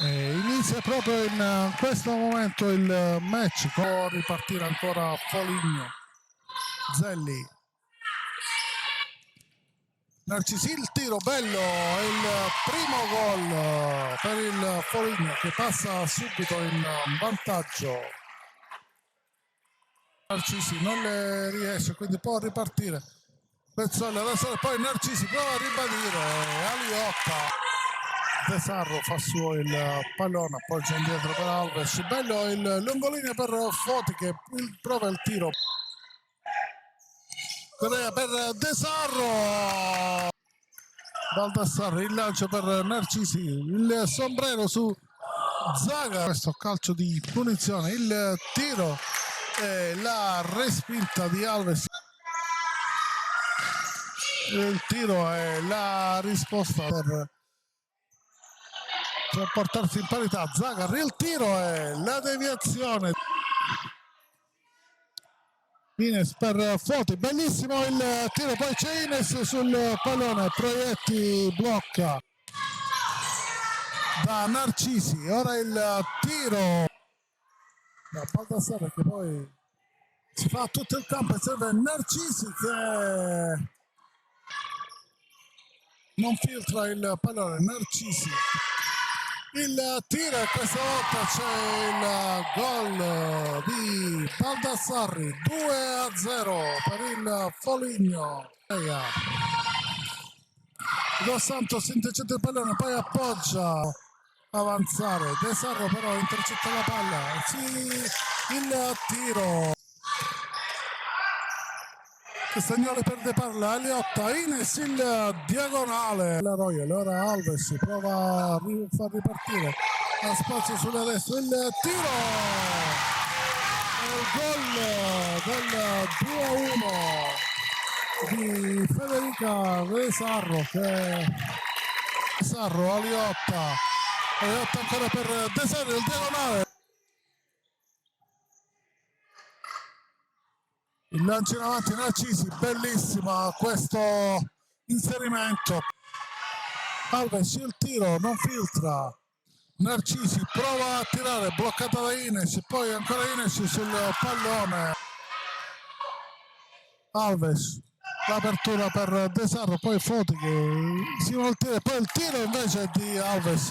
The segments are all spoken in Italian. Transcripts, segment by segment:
Inizia proprio in questo momento il match. Può ripartire ancora Foligno. Zelli. Narcisi, il tiro bello, è il primo gol per il Foligno che passa subito in vantaggio. Narcisi non le riesce, quindi può ripartire. Pezzoli adesso, poi Narcisi prova a ribadire, Aliotta. De Sarro fa suo il pallone, appoggia indietro per Alves. Bello il lungolinea per Foti che prova il tiro. Correa per De Sarro. Baldassarri, il lancio per Narcisi, il sombrero su Zaga. Questo calcio di punizione, il tiro e la respinta di Alves. Il tiro è la risposta per portarsi in parità. Zaga, il tiro e la deviazione. Ines per Foti, bellissimo il tiro, poi c'è Ines sul pallone, Proietti blocca da Narcisi. Ora il tiro da Baldassarre che poi si fa tutto il campo e serve Narcisi che non filtra il pallone. Narcisi, il tiro e questa volta c'è il gol di Baldassarri, 2-0 per il Foligno. Dos Santos intercetta il pallone, poi appoggia avanzare. De Sarro però intercetta la palla. Il tiro. Castagnoli perde palla, Aliotta, Ines il diagonale. La Royal, ora Alves prova a far ripartire. Ha spazio sulla destra, il tiro. Il gol del 2-1 di Federica De Sarro che Sarro, Aliotta ancora per De Sarro, il diagonale. Il lancio in avanti Narcisi, bellissima questo inserimento. Alves il tiro, non filtra. Narcisi prova a tirare, bloccata da Ines, poi ancora Ines sul pallone. Alves, l'apertura per De Sarro, poi Foti che si vuole tirare, poi il tiro invece di Alves.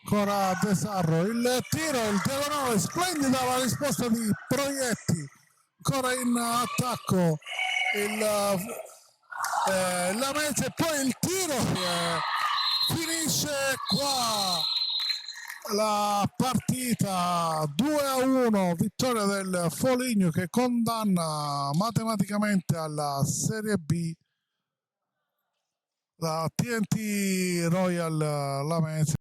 Ancora De Sarro, il tiro, il diagonale, splendida la risposta di Proietti. Ancora in attacco la mezza e poi il tiro finisce qua la partita. 2-1, vittoria del Foligno che condanna matematicamente alla Serie B la TNT Royal Lamezia.